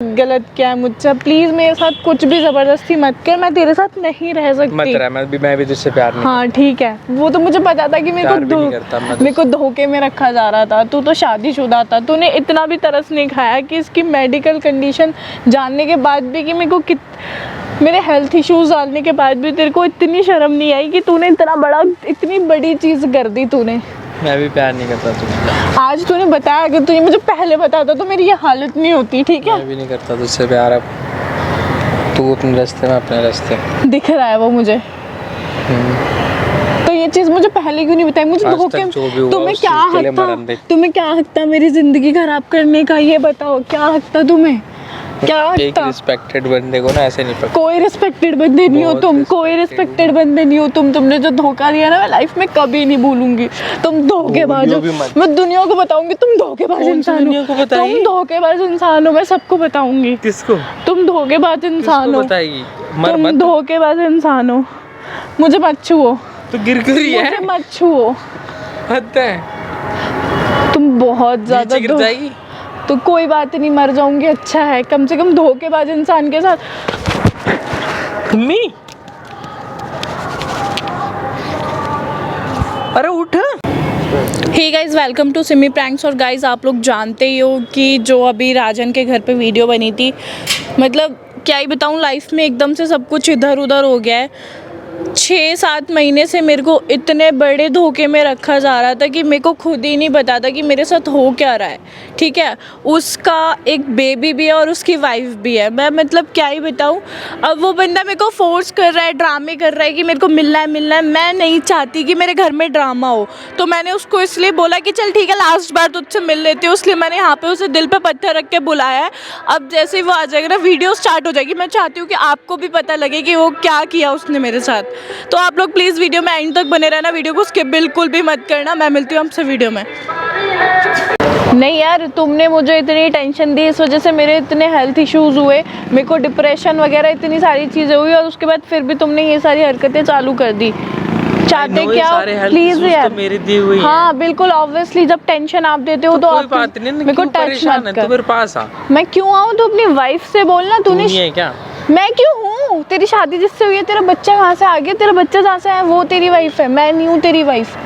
गलत किया है मुझसे, प्लीज मेरे साथ कुछ भी जबरदस्ती मत कर, मैं तेरे साथ नहीं रह सकती। मत रहा, मैं भी तुझसे प्यार नहीं। हाँ ठीक है, वो तो मुझे पता था कि मेरे को धोखे में रखा जा रहा था। तू तो शादीशुदा था, तूने इतना भी तरस नहीं खाया कि इसकी मेडिकल कंडीशन जानने के बाद भी, कि मेरे को मेरे हेल्थ इश्यूज जानने के बाद भी तेरे को इतनी शर्म नहीं आई कि तूने इतनी बड़ी चीज़ कर दी तूने। मैं भी प्यार नहीं करता तुझसे। आज तूने बताया, अगर तूने मुझे पहले बताता तो मेरी ये हालत नहीं होती। ठीक है, मैं भी नहीं करता तुझसे प्यार। अब तू अपने रास्ते में, अपने रास्ते। दिख रहा है वो मुझे। तो ये चीज़ मुझे पहले क्यों नहीं बताई? मुझे धोखे, तुम्हें क्या हक था मेरी जिंदगी खराब करने का? ये बताओ, क्या हक था तुम्हें? क्या एक रिस्पेक्टेड बंदे को ना ऐसे नहीं पकड़। कोई रिस्पेक्टेड बंदे नहीं हो तुम, कोई रिस्पेक्टेड बंदे नहीं हो तुम। तुमने जो धोखा दिया ना, मैं लाइफ में कभी नहीं भूलूंगी। तुम धोखेबाज हो, मैं दुनिया को बताऊंगी तुम धोखेबाज इंसान हो। तुम धोखेबाज इंसान हो, मैं सबको बताऊंगी। किसको? तुम धोखेबाज इंसान हो, तुम धोखेबाज इंसान हो। मुझे मत छुओ, तो गिर कर ही है। मुझे मत छुओ, हद है। तुम बहुत ज्यादा गिर जाएगी तो कोई बात नहीं, मर जाऊंगी अच्छा है। कम से कम धोखेबाज इंसान के साथ। मम्मी, अरे उठ। Hey guys, welcome to Simi pranks. और गाइज, आप लोग जानते ही हो कि जो अभी राजन के घर पे वीडियो बनी थी, मतलब क्या ही बताऊँ, लाइफ में एकदम से सब कुछ इधर उधर हो गया है। 6-7 महीने से मेरे को इतने बड़े धोखे में रखा जा रहा था कि मेरे को खुद ही नहीं पता था कि मेरे साथ हो क्या रहा है। ठीक है, उसका एक बेबी भी है और उसकी वाइफ भी है। मैं मतलब क्या ही बताऊँ। अब वो बंदा मेरे को फोर्स कर रहा है, ड्रामे कर रहा है कि मेरे को मिलना है। मैं नहीं चाहती कि मेरे घर में ड्रामा हो, तो मैंने उसको इसलिए बोला कि चल ठीक है, लास्ट बार तुझसे मिल लेती हूँ। इसलिए मैंने यहाँ पे उसे दिल पे पत्थर रख के बुलाया है। अब जैसे ही वो आ जाएगा ना, वीडियो स्टार्ट हो जाएगी। मैं चाहती हूँ कि आपको भी पता लगे कि वो क्या किया उसने मेरे साथ। तो आप लोग प्लीज़ वीडियो में एंड तक बने रहना, वीडियो को स्किप बिल्कुल भी मत करना। मैं मिलती हूँ आपसे वीडियो में। नहीं यार, तुमने मुझे इतनी टेंशन दी, इस वजह से मेरे इतने हेल्थ इश्यूज हुए, मेरे को डिप्रेशन वगैरह इतनी सारी चीज़ें हुई, और उसके बाद फिर भी तुमने ये सारी हरकतें चालू कर दी। चाहते क्या हो प्लीज यार? मेरी दी हुई हाँ बिल्कुल, ऑब्वियसली जब टेंशन आप देते हो तो कोई बात नहीं, मेरे को टच मत कर। मेरे पास आ। मैं क्यों आऊँ? तो अपनी वाइफ से बोलना। तूने क्या? मैं क्यों हूँ? तेरी शादी जिससे हुई है, तेरा बच्चा कहाँ से आ गया? तेरा बच्चा जहाँ से है वो तेरी वाइफ है, मैं नहीं हूँ तेरी वाइफ।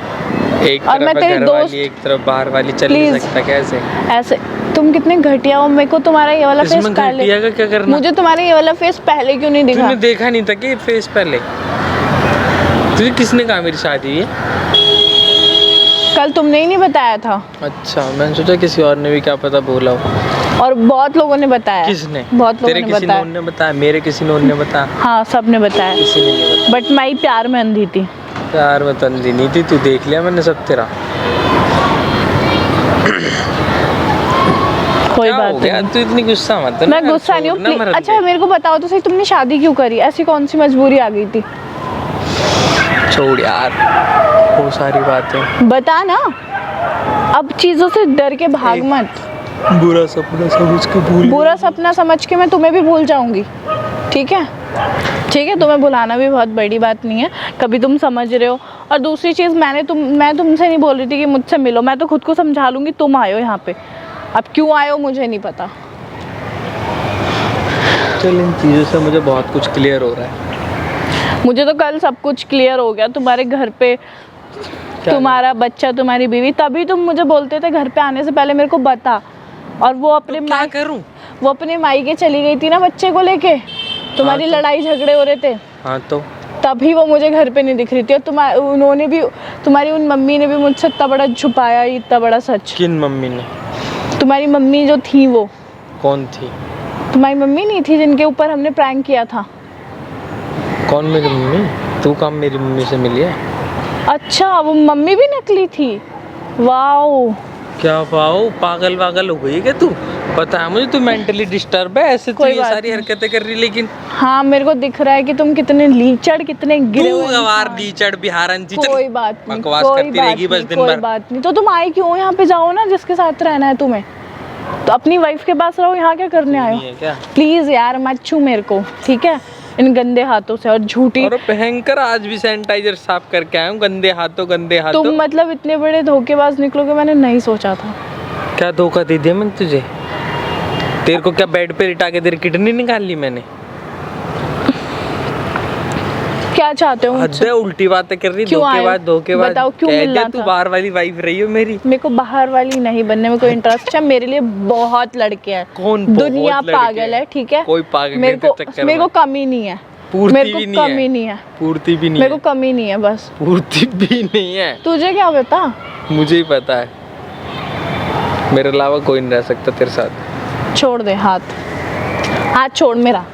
एक और मैं तेरी दोस्त, एक तरफ बाहर वाली चल नहीं सकता कैसे? ऐसे तुम कितने घटिया हो। मेरे को तुम्हारा ये वाला फेस पहले, क्या करना? मुझे तुम्हारा ये वाला फेस पहले क्यों नहीं दिखा? तूने देखा नहीं था कि फेस पहले? तुझे किसने कहा मेरी शादी है? कल तुमने ही नहीं बताया था। अच्छा, मैंने सोचा किसी और ने भी क्या पता बोला हो। और बहुत लोगों ने बताया। किसने? बहुत लोगों ने बताया। ने बताया, मेरे किसी ने बताया। हाँ, सब ने बताया। किसी ने नहीं बताया। बट मैं प्यार में अंधी थी। प्यार में तो अंधी नहीं थी, तू देख लिया मैंने सब तेरा। कोई बात नहीं, तू इतनी गुस्सा मत। मैं गुस्सा नहीं हूँ। अच्छा मेरे को बताओ तो सही, तुमने शादी क्यों करी? ऐसी कौन सी मजबूरी आ गई थी? छोड़ यार वो सारी बातें, बता ना। अब चीजों से डर के भाग मत। बुरा सपना समझ के भूल, बुरा सपना समझ के मैं तुम्हें भी भूल जाऊंगी। ठीक है, ठीक है, तुम्हें भुलाना भी बहुत बड़ी बात नहीं है, कभी तुम समझ रहे हो। और दूसरी चीज़, मैं तुमसे नहीं बोल रही थी कि मुझसे मिलो, मैं तो खुद को समझा लूँगी। तुम आए हो यहाँ पे, अब क्यों आए हो मुझे नहीं पता। चल इन चीज़ों से मुझे बहुत कुछ क्लियर हो रहा है। मुझे तो कल सब कुछ क्लियर हो गया। तुम्हारे घर पे तुम्हारा बच्चा, तुम्हारी बीवी, तभी तुम मुझे बोलते थे घर पे आने से पहले मेरे को बता। और वो अपने तो क्या करूं? वो अपने मायके चली गई थी ना बच्चे को लेके, तुम्हारी लड़ाई झगड़े हो रहे थे। हाँ, तो तभी वो मुझे घर पे नहीं दिख रही थी। और उन्होंने भी, तुम्हारी उन मम्मी ने भी मुझसे इतना बड़ा छुपाया, इतना बड़ा सच। किन मम्मी ने? तुम्हारी मम्मी जो थी वो। कौन थी? तुम्हारी मम्मी नहीं थी जिनके ऊपर हमने प्रैंक किया था? कौन मेरी मम्मी? तू कब मेरी मम्मी से मिली है? अच्छा, वो मम्मी भी नकली थी? वाओ, क्या वाओ, पागल हो गई क्या तू? पता है मुझे, तू मेंटली डिस्टर्ब है। ऐसे तू ये सारी हरकतें कर रही, लेकिन हाँ मेरे को दिख रहा है कि तुम कितने लीचड़, कितने गिरे हुए गवार लीचड़ बिहारन जी। कोई बात नहीं, बकवास करती रहेगी बस दिन भर। कोई बात नहीं। तो तुम आई क्यों? यहाँ पे जाओ ना, जिसके साथ रहना है तुम्हें, तो अपनी वाइफ के पास रहो। यहाँ क्या करने आए हो? प्लीज यार मत छू मेरे को, ठीक है, इन गंदे हाथों से। और झूठी और भयंकर, आज भी सैनिटाइजर साफ करके आया हूँ। गंदे हाथों। तुम मतलब इतने बड़े धोखेबाज निकलोगे, मैंने नहीं सोचा था। क्या धोखा दे दिया मैंने तुझे? तेरे को क्या बेड पे लिटा के तेरी किडनी निकाल ली मैंने? क्या चाहते हो हद मुझसे? है, उल्टी बातें कर रही, क्यों आए? धोखेबाज। बताओ क्यों कह मिलना दे तू था? बाहर वाली वाइफ रही हो मेरी। मेरे को बाहर वाली नहीं बनने में कोई इंटरेस्ट है। मेरे लिए बहुत लड़के हैं। कौन बहुत दुनिया लड़के पागल है, हैं? ठीक है? कोई पागल मेरे नहीं तेरे चक्कर मेरे को में। कमी नहीं है। पूर्ति मेरे को भी नहीं कमी है। नहीं है। पूर्ति भी नहीं मेरे है। को कमी नहीं है बस। पूर्ति भी नहीं है। तुझे क्या पता? मुझे ही पता है, मेरे अलावा कोई नहीं रह सकता तेरे साथ। छोड़ दे हाथ, हाथ छोड़ मेरा,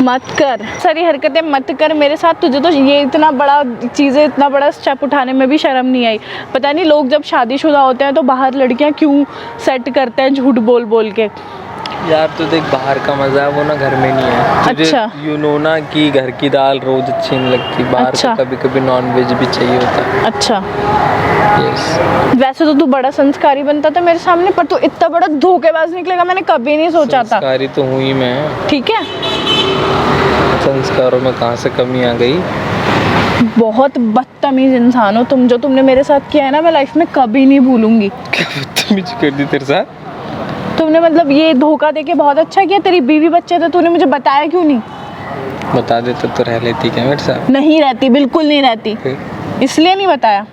मत कर सारी हरकतें मत कर मेरे साथ। तुझे तो ये इतना बड़ा चीज़ें, इतना बड़ा स्टेप उठाने में भी शर्म नहीं आई। पता नहीं लोग जब शादीशुदा होते हैं तो बाहर लड़कियां क्यों सेट करते हैं झूठ बोल बोल के। यार तो देख, बाहर का मजा है वो ना घर में नहीं है। तुझे अच्छा। यू नो ना कि घर की दाल रोज अच्छी नहीं लगती, बाहर अच्छा। तो कभी कभी नॉन वेज भी चाहिए होता है। अच्छा, यस। वैसे तो तू बड़ा संस्कारी बनता था मेरे सामने, पर तू इतना बड़ा धोखेबाज निकलेगा मैंने कभी नहीं सोचा था। संस्कारी तो हुई मैं, ठीक है? संस्कारों में कहाँ से कमी आ गई? बहुत बदतमीज इंसान हो तुम। जो तुमने मेरे साथ किया है ना, मैं लाइफ में कभी नहीं भूलूंगी। क्या बदतमीजी कर दी तेरे साथ? तुमने मतलब ये धोखा देके बहुत अच्छा किया। तेरी बीवी बच्चे थे, तूने मुझे बताया क्यों नहीं? बता देता तो रह लेती क्या मेरे साथ? नहीं रहती, बिल्कुल नहीं रहती, इसलिए नहीं बताया।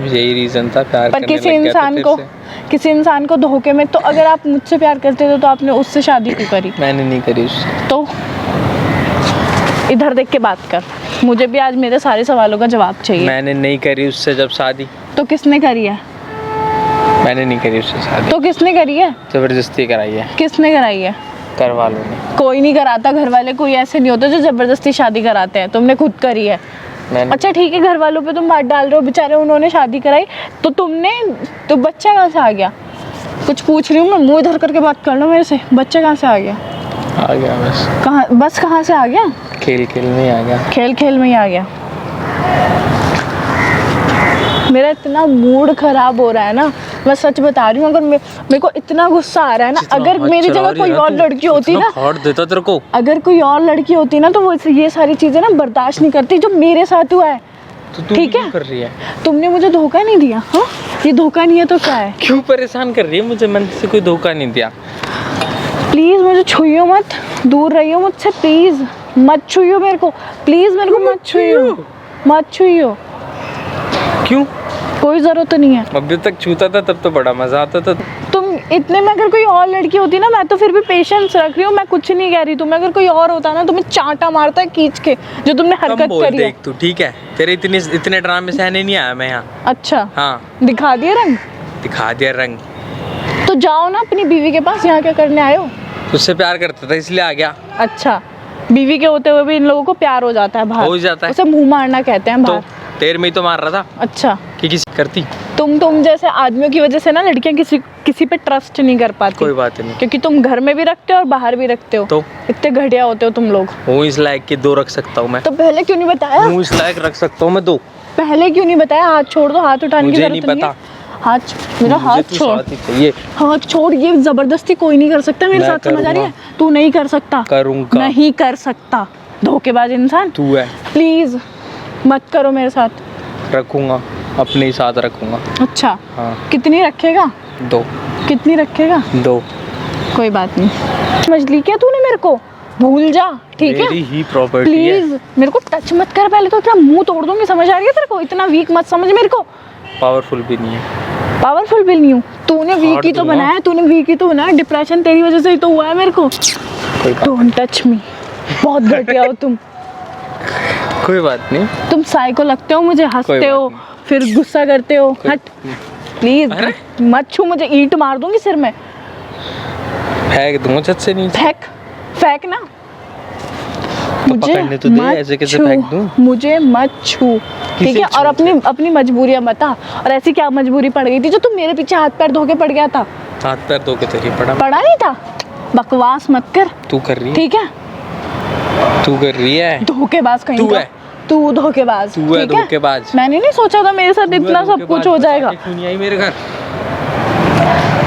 यही रीजन था, प्यार पर करने किसी लग गया था इंसान तेरे को, से। किसी इंसान को धोखे में, तो अगर आप मुझसे प्यार करते थे तो आपने उससे शादी क्यों करी? मैंने नहीं करी उससे। तो इधर देख के बात कर, मुझे भी आज मेरे सारे सवालों का जवाब चाहिए। मैंने नहीं करी उससे जब शादी। तो किसने करी है? मैंने नहीं करी उससे शादी। तो किसने करी है? जबरदस्ती कराई है किसने कराई है? घर वालों ने। कोई नहीं कराता, घर वाले कोई ऐसे नहीं होते जो जबरदस्ती शादी कराते हैं। तुमने खुद करी है। मैंने अच्छा ठीक है, घर वालों पे तुम बात डाल रहे हो, बेचारे उन्होंने शादी कराई तो तुमने, तो बच्चा कहाँ से आ गया? कुछ पूछ रही हूँ मैं, मुंह इधर करके बात कर लो मेरे से। बच्चा कहाँ से आ गया? आ गया बस। कहाँ, बस कहाँ से आ गया? खेल खेल में आ गया। खेल खेल में ही आ गया। मेरा इतना मूड खराब हो रहा है ना, मैं सच बता रही हूँ। अगर मेरे को इतना गुस्सा आ रहा है ना, अगर मेरी जगह कोई और लड़की होती ना, हॉट देता तेरे को। अगर कोई और लड़की होती ना, तो वो ये सारी चीजें ना बर्दाश्त नहीं करती जो मेरे साथ हुआ है। तो तू ठीक क्यों है? कर रही है? तुमने मुझे धोखा नहीं दिया। हाँ, ये धोखा नहीं है तो क्या है? क्यों परेशान कर रही है मुझे? मैंने से कोई धोखा नहीं दिया। प्लीज मुझे छुइयो मत, दूर रहियो मुझसे, प्लीज मत छुइयो मेरे को, प्लीज मेरे को मत छुइयो, मत छुइयो। क्यों? कोई जरूरत नहीं है। अभी तक छूता था तब तो बड़ा मजा आता था। तुम इतने में अगर कोई और लड़की होती ना, मैं तो फिर भी पेशेंस रख रही हूँ, मैं कुछ नहीं कह रही। तुम्हें अगर कोई और होता ना, तुम्हें चांटा मारता है खींच के, जो तुमने कम हरकत बोल करी है। देख तू, ठीक है? तेरे इतने ड्रामे सहने नहीं आया मैं यहाँ। अच्छा, हाँ, दिखा दिए रंग? दिखा दिया रंग। तो जाओ ना अपनी बीवी के पास, यहाँ क्या करने आए हो? उससे प्यार करता था इसलिए आ गया। अच्छा, बीवी के होते हुए भी इन लोगों को प्यार हो जाता है बाहर? हो जाता है। उसे मुंह मारना कहते हैं तो बाहर। तेरे में ही तो मार रहा था अच्छा, कि किसी करती। तुम जैसे आदमियों की वजह से ना लड़कियां किसी पे ट्रस्ट नहीं कर पाती। कोई बात नहीं। क्योंकि तुम घर में भी रखते हो और बाहर भी रखते हो। तो इतने घटिया होते हो तुम लोग। हूँ इस लायक के 2 रख सकता हूँ मैं। तो पहले क्यों नहीं बताया? हूँ इस लायक रख सकता हूँ मैं 2। पहले क्यों नहीं बताया? हाथ छोड़ दो, हाथ उठाने की मुझे जरूरत नहीं नहीं है। पता। मेरा हाथ मुझे तू छोड़, साथ ही चाहिए। हाथ छोड़। ये जबरदस्ती कोई नहीं कर सकता मेरे मैं साथ, समझ आ रही है? करूँगा। तू नहीं कर सकता। करूँगा। नहीं कर सकता, धोखेबाज इंसान। तू है। प्लीज मत करो मेरे साथ। रखूँगा, अपने ही साथ रखूँगा। अच्छा, हाँ, कितनी रखेगा? 2। कितनी रखेगा? 2। कोई बात नहीं। समझ ली क्या तूने मेरे को? भूल जा, ठीक है? मेरी ही प्रॉपर्टी है। प्लीज मेरे को टच मत कर, पहले तो तेरा मुंह तोड़ दूंगी, समझ आ रही है तेरे को? इतना वीक मत समझ मेरे को। पावरफुल भी नहीं है। पावरफुल भी नहीं हूँ। तूने वीक ही तो दूंगा। बनाया, तूने वीक ही तो बनाया। डिप्रेशन तेरी वजह से ही तो हुआ है मेरे को। कोई बात डोंट टच मी, बहुत घटिया हो तुम। कोई बात नहीं। तुम साइको लगते हो मुझे, हंसते कोई हो बात फिर गुस्सा करते हो। हट प्लीज, अरे? मत छू मुझे, ईंट मार दूंगी सिर में। फेंक दूंगा छत से नीचे। फेंक ना मुझे, पकड़ने तो दे, मत ऐसे कैसे छू, फेंक दूं? मुझे मत छू, ठीक है? और अपनी मजबूरियां बता। और ऐसी क्या मजबूरी पड़ गई थी जो तुम मेरे पीछे हाथ पैर धो के पड़ गया था? हाथ पैर धो के तेरी पड़ा नहीं था। बकवास मत कर, तू कर रही है। ठीक है? तू कर रही है। धोखेबाज कहीं तू का। है। तू धोखेबाज। तू है ठीक है? धोखेबाज। मैंने नहीं सोचा था मेरे साथ इतना सब कुछ हो जाएगा। क्यों नहीं आई मेरे घर?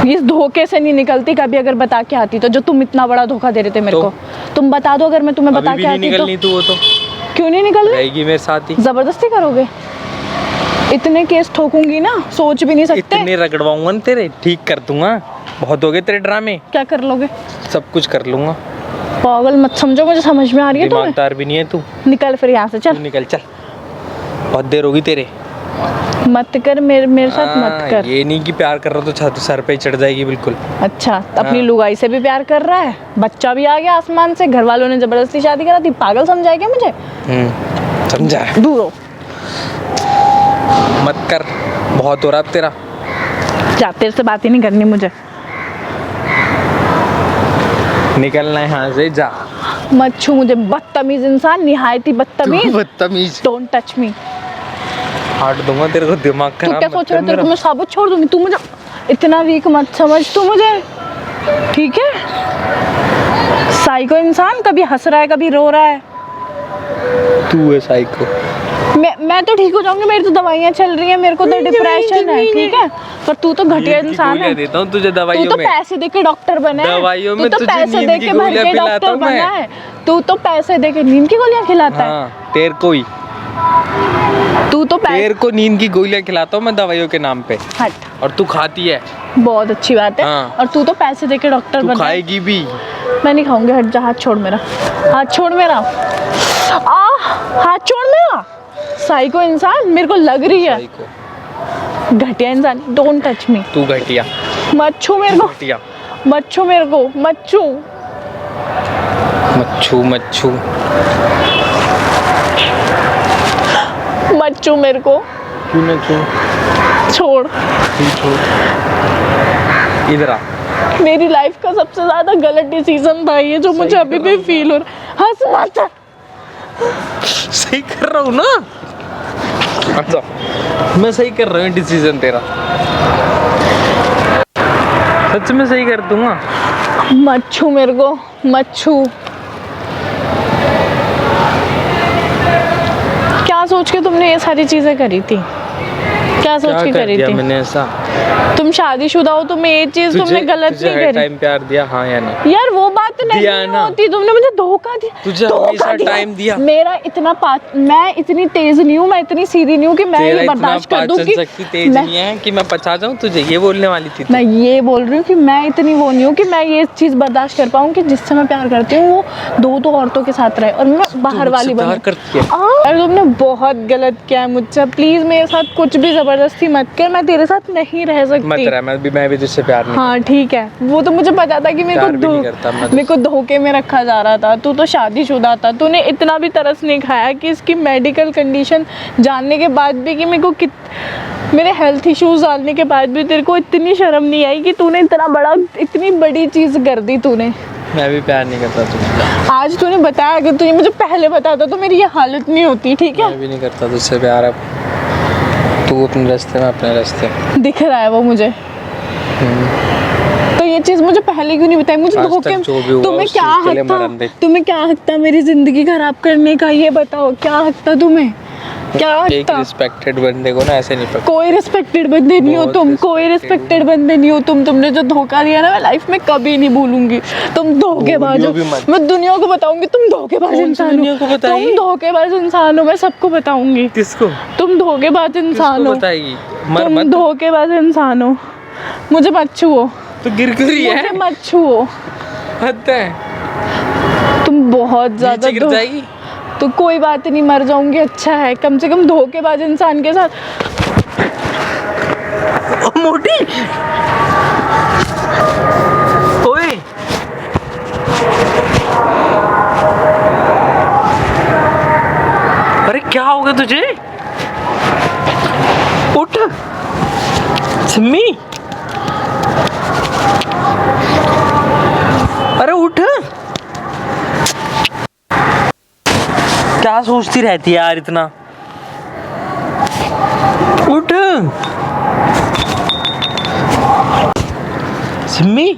इस धोखे से नहीं निकलती कभी। अगर बता के आती तो, जो तुम इतना बड़ा धोखा दे रहे थे मेरे तो? को, तुम बता दो। अगर मैं तुम्हें बता अभी के भी नहीं आती तो निकलनी तू, वो तो क्यों नहीं निकल रही? रहेगी मेरे साथ ही। जबरदस्ती करोगे? इतने केस ठोकूंगी ना, सोच भी नहीं सकते। इतने रगड़वाऊंगा ना तेरे, ठीक कर दूंगा। बहुत हो गए तेरे ड्रामे, क्या कर लोगे? सब कुछ कर लूंगा। पागल मत समझो, मुझे समझ में आ रही है तुम्हें। दिमागदार भी नहीं है तू। निकल फिर यहाँ से, तू चल। निकल चल, बहुत देर होगी तेरे। मत कर, मेरे साथ मत कर। ये नहीं कि प्यार कर रहा तो छत सर पे ही चढ़ जाएगी बिल्कुल। अच्छा, अपनी लुगाई से भी प्यार कर रहा है, बच्चा भी आ गया आसमान से, घर वालों ने जबरदस्ती शादी करा थी। पागल समझा है क्या मुझे? समझा। दूर हो, मत कर, बहुत हो रहा अब तेरा। जा, तेरे से बात ही नहीं करनी मुझे। निकलना है यहाँ से, जा। मत छू मुझे, बदतमीज इंसान, निहायती बदतमीज। बदतमीज, डोंट टच मी। हाथ दूंगा तेरे को, दिमाग तू खराब क्या मत सोच कर रहा है? तेरे को मेरा। मैं साबुत छोड़ दूंगी। तू मुझे इतना वीक मत समझ तू मुझे, ठीक है? साइको इंसान, कभी हंस रहा है कभी रो रहा है। तू है साइको। मैं तो ठीक हो जाऊंगी, मेरी तो दवाइयाँ चल रही हैं, मेरे को तो डिप्रेशन है, ठीक है? पर तू तो घटिया इंसान है। देता हूँ तुझे तू दवाइयों तो में। पैसे दे के डॉक्टर बना है। दवाइयों तू में तो तुझे पैसे नींद दे की के भर गोलियां के पिलाता डॉक्टर हूँ मैं। बना है। तू तो पैसे दे के नींद की गोलियां खिलाता है। हाँ, तेरे को ही। तू तो तेरे को नींद की गोलियां खिलाता हूँ मैं दवाइयों के नाम पे, हट, और तू खाती है। बहुत अच्छी बात है। हाँ। और तू तो पैसे दे के डॉक्टर तू बना है। खाएगी भी। मैं नहीं खाऊंगी, हट जा, हाथ छोड़ मेरा, हाथ छोड़ मेरा। हाथ छोड़ मेरा। साइको इंसान, मेरे को लग रही है साइको। घटिया इंसान। Don't touch me. तू घटिया। मत छू मेरे को, घटिया। मत छू मेरे को, मत छू। मत छू, मत छू। मत छू मेरे को, क्यों ना छू? छोड़। तू छोड़। इधर आ। मेरी लाइफ का सबसे ज्यादा गलत डिसीजन था ये, जो मुझे अभी भी फील हो रहा है। हंस मत। सही कर रहा हूँ ना? अच्छा, मैं सही कर रहा हूँ डिसीजन तेरा। सच में सही कर दूंगा। मत छू मेरे को, मत छू। क्या सोच के तुमने ये सारी चीजें करी थी? क्या सोच के कर करी दिया थी? मैंने ऐसा? तुम शादीशुदा हो, तुम्हें ये चीज तुमने गलत तुझे नहीं हर करी। टाइम प्यार दिया, हाँ या नहीं? यार वो बात नहीं दिया ना। होती, तुमने मुझे धोखा दिया। तुझे धोखा हमेशा टाइम दिया। मेरा इतना मैं इतनी तेज नहीं हूँ, मैं इतनी सीधी नहीं हूँ कि मैं तेरा ये इतना बर्दाश्त कर दूँ पाचन कि शक्ति तेज नहीं है कि मैं पचा जाऊँ तुझे, ये बोलने वाली थी तू। मैं ये बोल रही हूँ कि मैं इतनी वो नहीं हूँ कि मैं ये चीज़ बर्दाश्त कर पाऊँ कि जिससे मैं प्यार करती हूँ वो दो औरतों के साथ रहे और मैं बाहर वाली प्यार बनूँ। करती है। अरे तुमने बहुत गलत किया है मुझसे, प्लीज़ मेरे साथ कुछ भी ज़बरदस्ती मत कर, मैं तेरे साथ नहीं रह मत सकती। रहा, मैं भी तुझसे प्यार नहीं। हाँ ठीक है, वो तो मुझे पता था कि प्यार भी नहीं करता मैं मेरे को धोखे में रखा जा रहा था। तू तो शादीशुदा था, तूने इतना भी तरस नहीं खाया कि इसकी मेडिकल कंडीशन जानने के बाद भी कि मेरे को मेरे हेल्थ इश्यूज जानने के बाद भी तेरे को इतनी शर्म नहीं आई कि तूने इतनी बड़ी चीज़ कर दी तूने। मैं भी प्यार नहीं करता तुझसे। आज तूने बताया, अगर तूने मुझे पहले बताता तो मेरी ये हालत नहीं होती, ठीक है? मैं भी नहीं करता तुझसे प्यार अब। तू अपने रास्ते में, अपने रास्ते। दिख रहा है वो मुझे। तो ये चीज़ मुझे पहले क्यों नहीं बताई? मुझे आज धोखे, तक जो भी हुआ तुम्हें उस क्या चीज़ के लिए हक था? मरन दे। तुम्हें क्या हक था मेरी जिंदगी खराब करने का? ये बताओ, क्या हक था तुम्हें? क्या हक एक था? रिस्पेक्टेड बंदे को ना ऐसे नहीं पकड़। कोई रिस्पेक्टेड बंदे नहीं हो बहुत तुम, कोई respected रिस्पेक्टेड बंदे नहीं हो तुम। तुमने जो धोखा दिया ना, मैं लाइफ में कभी नहीं भूलूंगी। तुम धोखेबाज हो, भी मत। मैं दुनिया को बताऊंगी तुम धोखेबाज कौन सी इंसान दुनिया हो। को बताएगी? तुम धोखेबाज इंसान हो, मैं सबको बताऊंगी। किसको? तुम धोखेबाज इंसान किसको हो, बताएगी? मर तुम मत। धोखेबाज इंसान हो। मुझे मत छुओ, तो गिर क्यों रही मुझे है? मत छुओ। हद है। तुम बहुत ज्यादा नीचे गिर जाएगी। तो कोई बात नहीं, मर जाऊंगी, अच्छा है। कम से कम धोखेबाज इंसान के साथ। ओ मोटी, ओए, अरे क्या हो गया तुझे? उठ सिम्मी, अरे उठ। क्या सोचती रहती है यार इतना? उठ सिम्मी।